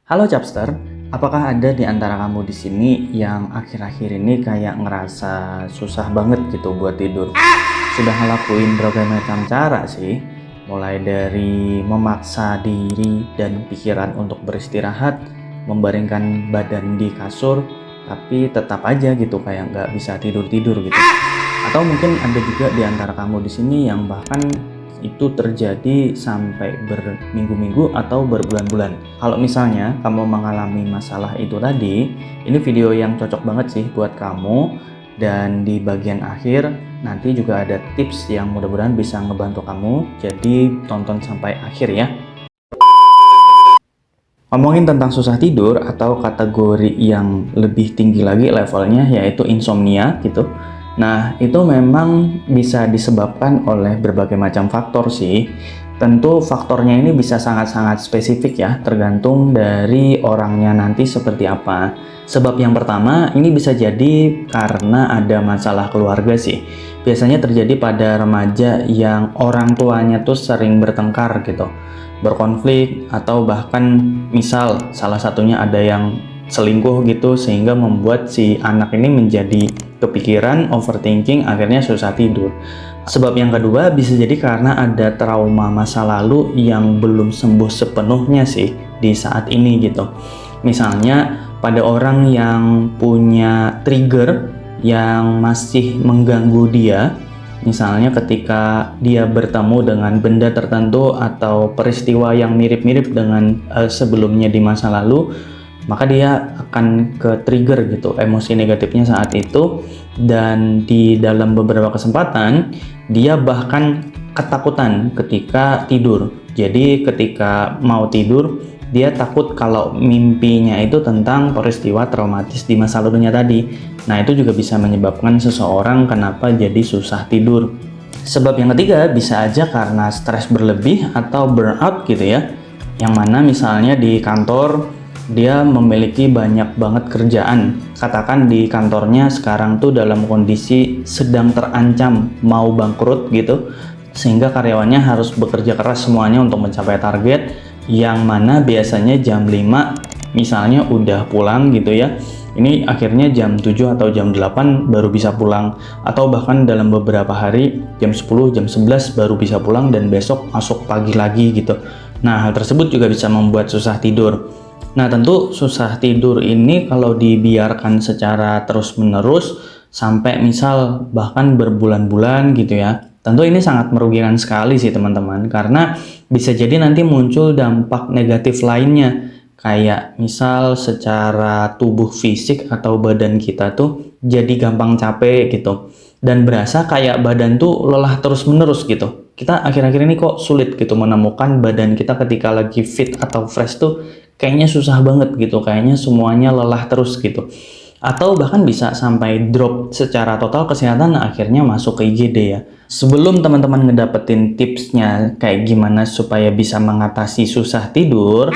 Halo Chapster, apakah ada di antara kamu di sini yang akhir-akhir ini kayak ngerasa susah banget gitu buat tidur? Sudah ngelakuin berbagai macam cara sih, mulai dari memaksa diri dan pikiran untuk beristirahat, membaringkan badan di kasur, tapi tetap aja gitu kayak nggak bisa tidur-tidur gitu. Atau mungkin ada juga di antara kamu di sini yang bahkan itu terjadi sampai berminggu-minggu atau berbulan-bulan. Kalau misalnya kamu mengalami masalah itu tadi, ini video yang cocok banget sih buat kamu. Dan di bagian akhir nanti juga ada tips yang mudah-mudahan bisa ngebantu kamu. Jadi tonton sampai akhir ya. Ngomongin tentang susah tidur atau kategori yang lebih tinggi lagi levelnya yaitu insomnia gitu. Nah, itu memang bisa disebabkan oleh berbagai macam faktor sih. Tentu faktornya ini bisa sangat-sangat spesifik ya, tergantung dari orangnya nanti seperti apa. Sebab yang pertama, ini bisa jadi karena ada masalah keluarga sih. Biasanya terjadi pada remaja yang orang tuanya tuh sering bertengkar gitu, berkonflik, atau bahkan misal salah satunya ada yang selingkuh gitu, sehingga membuat si anak ini menjadi kepikiran, overthinking, akhirnya susah tidur. Sebab yang kedua bisa jadi karena ada trauma masa lalu yang belum sembuh sepenuhnya sih di saat ini gitu. Misalnya pada orang yang punya trigger yang masih mengganggu dia, misalnya ketika dia bertemu dengan benda tertentu atau peristiwa yang mirip-mirip dengan sebelumnya di masa lalu, maka dia akan ke trigger gitu emosi negatifnya saat itu, dan di dalam beberapa kesempatan dia bahkan ketakutan ketika tidur. Jadi ketika mau tidur dia takut kalau mimpinya itu tentang peristiwa traumatis di masa lalunya tadi. Nah, itu juga bisa menyebabkan seseorang kenapa jadi susah tidur. Sebab yang ketiga bisa aja karena stres berlebih atau burnout gitu ya, yang mana misalnya di kantor dia memiliki banyak banget kerjaan. Katakan di kantornya sekarang tuh dalam kondisi sedang terancam mau bangkrut gitu, sehingga karyawannya harus bekerja keras semuanya untuk mencapai target, yang mana biasanya jam 5 misalnya udah pulang gitu ya. Ini akhirnya jam 7 atau jam 8 baru bisa pulang, atau bahkan dalam beberapa hari jam 10, jam 11 baru bisa pulang dan besok masuk pagi lagi gitu. Nah, hal tersebut juga bisa membuat susah tidur. Nah, tentu susah tidur ini kalau dibiarkan secara terus-menerus sampai misal bahkan berbulan-bulan gitu ya, tentu ini sangat merugikan sekali sih teman-teman, karena bisa jadi nanti muncul dampak negatif lainnya, kayak misal secara tubuh fisik atau badan kita tuh jadi gampang capek gitu, dan berasa kayak badan tuh lelah terus-menerus gitu. Kita akhir-akhir ini kok sulit gitu menemukan badan kita ketika lagi fit atau fresh tuh kayaknya susah banget gitu, kayaknya semuanya lelah terus gitu. Atau bahkan bisa sampai drop secara total kesehatan, akhirnya masuk ke IGD ya. Sebelum teman-teman ngedapetin tipsnya kayak gimana supaya bisa mengatasi susah tidur,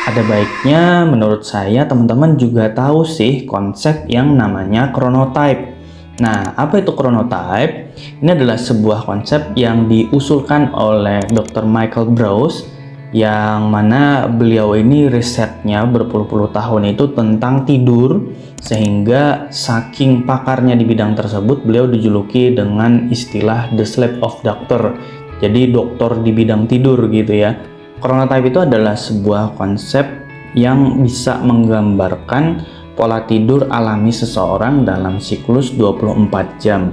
ada baiknya menurut saya teman-teman juga tahu sih konsep yang namanya chronotype. Nah, apa itu chronotype? Ini adalah sebuah konsep yang diusulkan oleh Dr. Michael Breus, yang mana beliau ini risetnya berpuluh-puluh tahun itu tentang tidur, sehingga saking pakarnya di bidang tersebut beliau dijuluki dengan istilah the sleep of doctor, jadi dokter di bidang tidur gitu ya. Chronotype itu adalah sebuah konsep yang bisa menggambarkan pola tidur alami seseorang dalam siklus 24 jam.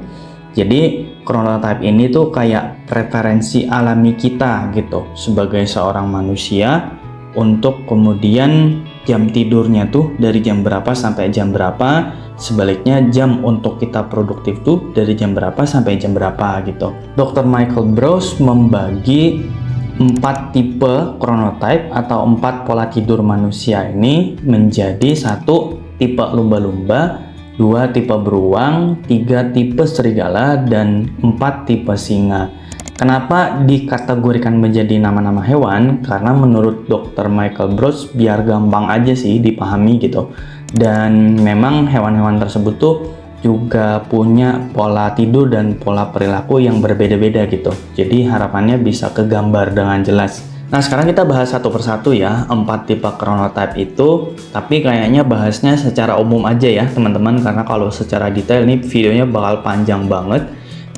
Jadi chronotype ini tuh kayak preferensi alami kita gitu sebagai seorang manusia, untuk kemudian jam tidurnya tuh dari jam berapa sampai jam berapa, sebaliknya jam untuk kita produktif tuh dari jam berapa sampai jam berapa gitu. Dr. Michael Breus membagi 4 tipe chronotype atau 4 pola tidur manusia ini menjadi 1 tipe lumba-lumba, 2 tipe beruang, 3 tipe serigala, dan 4 tipe singa. Kenapa dikategorikan menjadi nama-nama hewan? Karena menurut Dr. Michael Breus biar gampang aja sih dipahami gitu. Dan memang hewan-hewan tersebut tuh juga punya pola tidur dan pola perilaku yang berbeda-beda gitu. Jadi harapannya bisa kegambar dengan jelas. Nah, sekarang kita bahas satu persatu ya, 4 tipe chronotype itu, tapi kayaknya bahasnya secara umum aja ya, teman-teman, karena kalau secara detail nih videonya bakal panjang banget.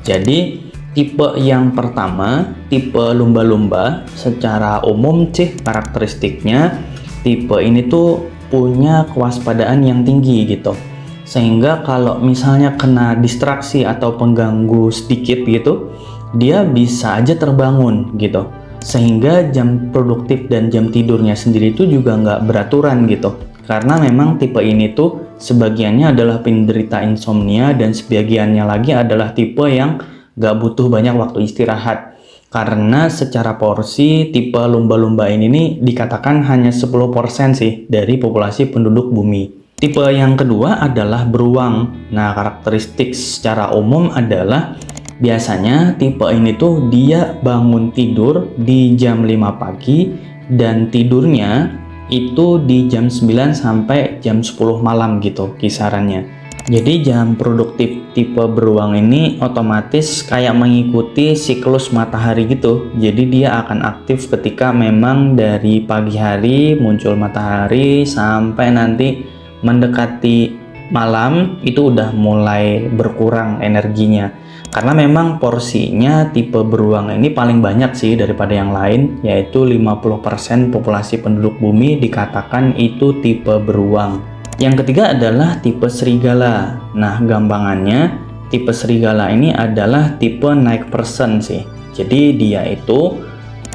Jadi, tipe yang pertama, tipe lumba-lumba, secara umum sih karakteristiknya, tipe ini tuh punya kewaspadaan yang tinggi gitu. Sehingga kalau misalnya kena distraksi atau pengganggu sedikit gitu, dia bisa aja terbangun gitu. Sehingga jam produktif dan jam tidurnya sendiri itu juga nggak beraturan gitu. Karena memang tipe ini tuh sebagiannya adalah penderita insomnia dan sebagiannya lagi adalah tipe yang nggak butuh banyak waktu istirahat. Karena secara porsi tipe lumba-lumba ini nih dikatakan hanya 10% sih dari populasi penduduk bumi. Tipe yang kedua adalah beruang. Nah, karakteristik secara umum adalah biasanya tipe ini tuh dia bangun tidur di jam 5 pagi dan tidurnya itu di jam 9 sampai jam 10 malam gitu kisarannya. Jadi jam produktif tipe beruang ini otomatis kayak mengikuti siklus matahari gitu. Jadi dia akan aktif ketika memang dari pagi hari muncul matahari sampai nanti mendekati malam itu udah mulai berkurang energinya. Karena memang porsinya tipe beruang ini paling banyak sih daripada yang lain, yaitu 50% populasi penduduk bumi dikatakan itu tipe beruang. Yang ketiga adalah tipe serigala. Nah, gampangannya tipe serigala ini adalah tipe night person sih. Jadi dia itu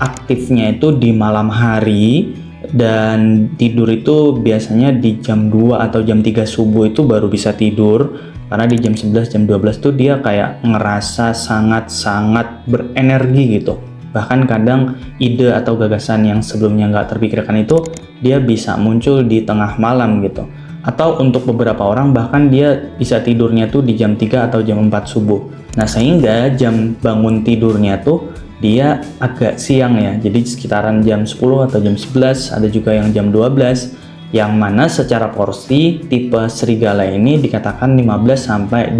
aktifnya itu di malam hari dan tidur itu biasanya di jam 2 atau jam 3 subuh itu baru bisa tidur. Karena di jam 11, jam 12 tuh dia kayak ngerasa sangat-sangat berenergi gitu. Bahkan kadang ide atau gagasan yang sebelumnya nggak terpikirkan itu dia bisa muncul di tengah malam gitu. Atau untuk beberapa orang bahkan dia bisa tidurnya tuh di jam 3 atau jam 4 subuh. Nah, sehingga jam bangun tidurnya tuh dia agak siang ya. Jadi sekitaran jam 10 atau jam 11, ada juga yang jam 12. Yang mana secara porsi tipe serigala ini dikatakan 15-20%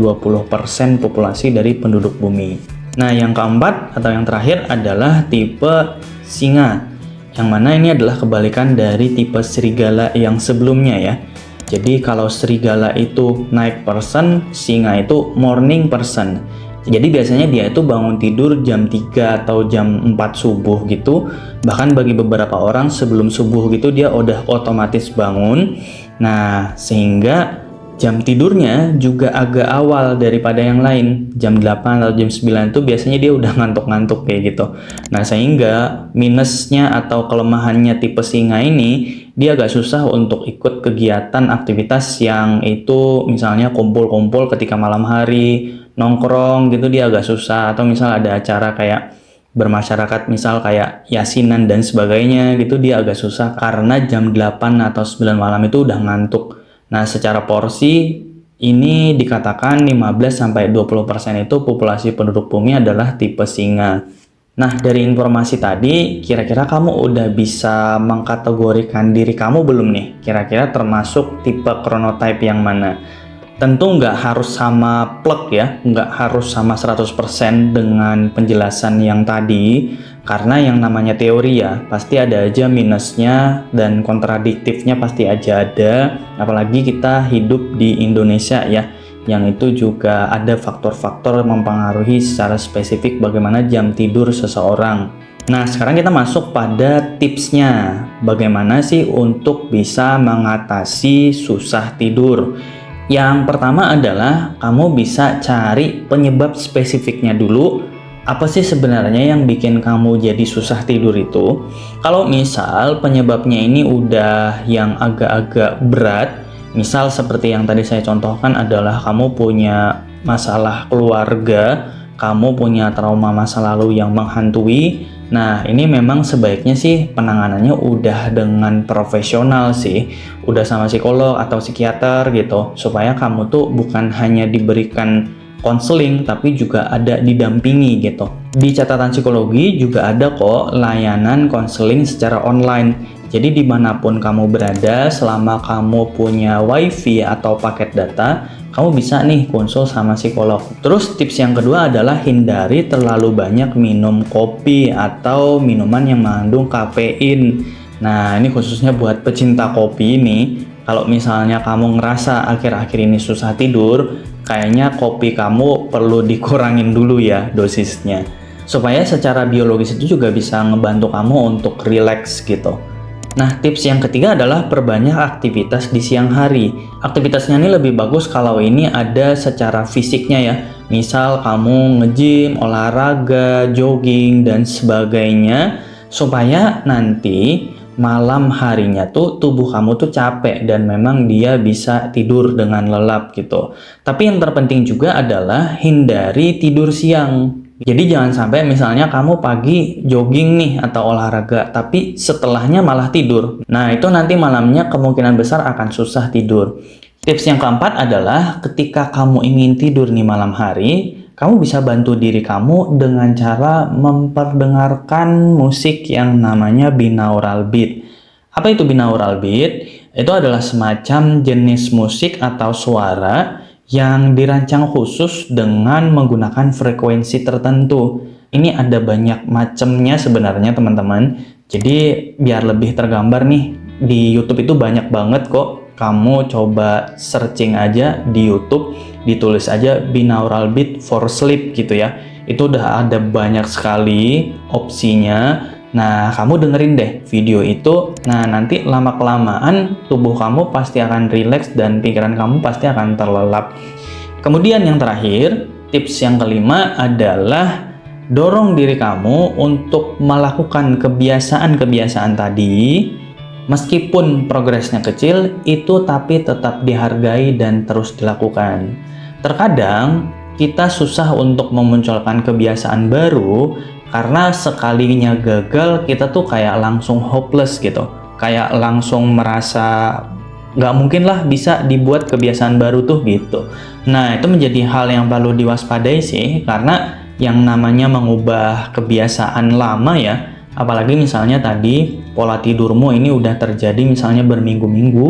populasi dari penduduk bumi. Nah, yang keempat atau yang terakhir adalah tipe singa, yang mana ini adalah kebalikan dari tipe serigala yang sebelumnya ya. Jadi kalau serigala itu night person, singa itu morning person. Jadi biasanya dia itu bangun tidur jam 3 atau jam 4 subuh gitu. Bahkan bagi beberapa orang sebelum subuh gitu dia udah otomatis bangun. Nah, sehingga jam tidurnya juga agak awal daripada yang lain. Jam 8 atau jam 9 itu biasanya dia udah ngantuk-ngantuk kayak gitu. Nah, sehingga minusnya atau kelemahannya tipe singa ini, dia agak susah untuk ikut kegiatan aktivitas yang itu misalnya kumpul-kumpul ketika malam hari, nongkrong gitu dia agak susah. Atau misal ada acara kayak bermasyarakat misal kayak yasinan dan sebagainya gitu dia agak susah karena jam 8 atau 9 malam itu udah ngantuk. Nah, secara porsi ini dikatakan 15-20% itu populasi penduduk bumi adalah tipe singa. Nah, dari informasi tadi, kira-kira kamu udah bisa mengkategorikan diri kamu belum nih? Kira-kira termasuk tipe chronotype yang mana? Tentu nggak harus sama plek ya, nggak harus sama 100% dengan penjelasan yang tadi, karena yang namanya teori ya, pasti ada aja minusnya dan kontradiktifnya pasti aja ada, apalagi kita hidup di Indonesia ya, yang itu juga ada faktor-faktor mempengaruhi secara spesifik bagaimana jam tidur seseorang. Nah, sekarang kita masuk pada tipsnya, bagaimana sih untuk bisa mengatasi susah tidur. Yang pertama adalah kamu bisa cari penyebab spesifiknya dulu. Apa sih sebenarnya yang bikin kamu jadi susah tidur itu? Kalau misal penyebabnya ini udah yang agak-agak berat, misal seperti yang tadi saya contohkan adalah kamu punya masalah keluarga, kamu punya trauma masa lalu yang menghantui. Nah, ini memang sebaiknya sih penanganannya udah dengan profesional sih, udah sama psikolog atau psikiater gitu, supaya kamu tuh bukan hanya diberikan konseling, tapi juga ada didampingi gitu. Di catatan psikologi juga ada kok layanan konseling secara online, Jadi dimanapun kamu berada, selama kamu punya wifi atau paket data, kamu bisa nih konsul sama psikolog. Terus tips yang kedua adalah hindari terlalu banyak minum kopi atau minuman yang mengandung kafein. Nah, ini khususnya buat pecinta kopi ini. Kalau misalnya kamu ngerasa akhir-akhir ini susah tidur, kayaknya kopi kamu perlu dikurangin dulu ya dosisnya. Supaya secara biologis itu juga bisa ngebantu kamu untuk relax gitu. Nah, tips yang ketiga adalah perbanyak aktivitas di siang hari. Aktivitasnya ini lebih bagus kalau ini ada secara fisiknya ya. Misal kamu nge-gym, olahraga, jogging, dan sebagainya. Supaya nanti malam harinya tuh tubuh kamu tuh capek dan memang dia bisa tidur dengan lelap gitu. Tapi yang terpenting juga adalah hindari tidur siang. Jadi jangan sampai misalnya kamu pagi jogging nih atau olahraga, tapi setelahnya malah tidur. Nah, itu nanti malamnya kemungkinan besar akan susah tidur. Tips yang keempat adalah ketika kamu ingin tidur nih malam hari, kamu bisa bantu diri kamu dengan cara memperdengarkan musik yang namanya binaural beat. Apa itu binaural beat? Itu adalah semacam jenis musik atau suara yang dirancang khusus dengan menggunakan frekuensi tertentu. Ini ada banyak macamnya sebenarnya teman-teman. Jadi biar lebih tergambar nih, di YouTube itu banyak banget kok. Kamu coba searching aja di YouTube, ditulis aja binaural beat for sleep gitu ya. Itu udah ada banyak sekali opsinya. Nah, kamu dengerin deh video itu. Nah, nanti lama-kelamaan tubuh kamu pasti akan rileks dan pikiran kamu pasti akan terlelap. Kemudian yang terakhir, tips yang kelima adalah dorong diri kamu untuk melakukan kebiasaan-kebiasaan tadi. Meskipun progresnya kecil, itu tapi tetap dihargai dan terus dilakukan. Terkadang, kita susah untuk memunculkan kebiasaan baru karena sekalinya gagal, kita tuh kayak langsung hopeless gitu. Kayak langsung merasa nggak mungkin lah bisa dibuat kebiasaan baru tuh gitu. Nah, itu menjadi hal yang perlu diwaspadai sih, karena yang namanya mengubah kebiasaan lama ya, apalagi misalnya tadi pola tidurmu ini udah terjadi misalnya berminggu-minggu,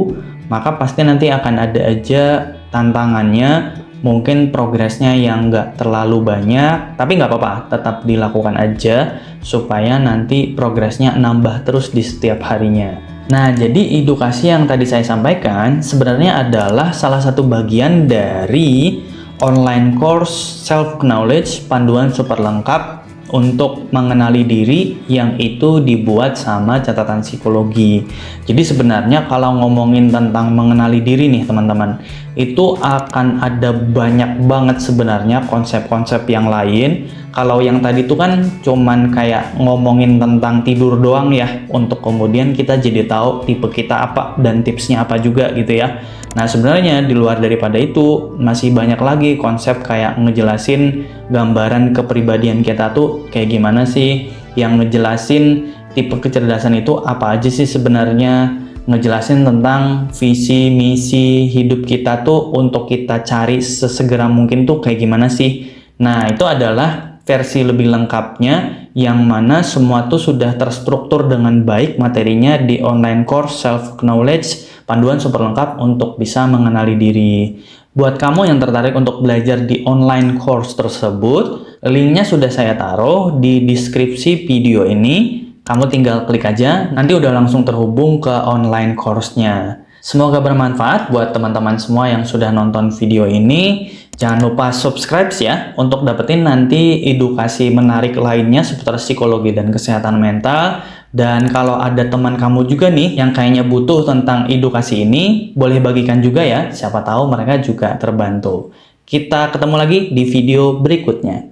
maka pasti nanti akan ada aja tantangannya, mungkin progresnya yang nggak terlalu banyak, tapi nggak apa-apa, tetap dilakukan aja supaya nanti progresnya nambah terus di setiap harinya. Nah, jadi edukasi yang tadi saya sampaikan sebenarnya adalah salah satu bagian dari online course self-knowledge panduan super lengkap untuk mengenali diri yang itu dibuat sama catatan psikologi. Jadi sebenarnya kalau ngomongin tentang mengenali diri nih teman-teman, itu akan ada banyak banget sebenarnya konsep-konsep yang lain. Kalau yang tadi itu kan cuman kayak ngomongin tentang tidur doang ya, untuk kemudian kita jadi tahu tipe kita apa dan tipsnya apa juga gitu ya. Nah, sebenarnya di luar daripada itu masih banyak lagi konsep kayak ngejelasin gambaran kepribadian kita tuh kayak gimana sih, yang ngejelasin tipe kecerdasan itu apa aja sih sebenarnya, ngejelasin tentang visi misi hidup kita tuh untuk kita cari sesegera mungkin tuh kayak gimana sih. Nah, itu adalah versi lebih lengkapnya yang mana semua tuh sudah terstruktur dengan baik materinya di online course self knowledge panduan super lengkap untuk bisa mengenali diri. Buat kamu yang tertarik untuk belajar di online course tersebut, linknya sudah saya taruh di deskripsi video ini. Kamu tinggal klik aja, nanti udah langsung terhubung ke online course-nya. Semoga bermanfaat buat teman-teman semua yang sudah nonton video ini. Jangan lupa subscribe ya untuk dapetin nanti edukasi menarik lainnya seputar psikologi dan kesehatan mental. Dan kalau ada teman kamu juga nih yang kayaknya butuh tentang edukasi ini, boleh bagikan juga ya, siapa tahu mereka juga terbantu. Kita ketemu lagi di video berikutnya.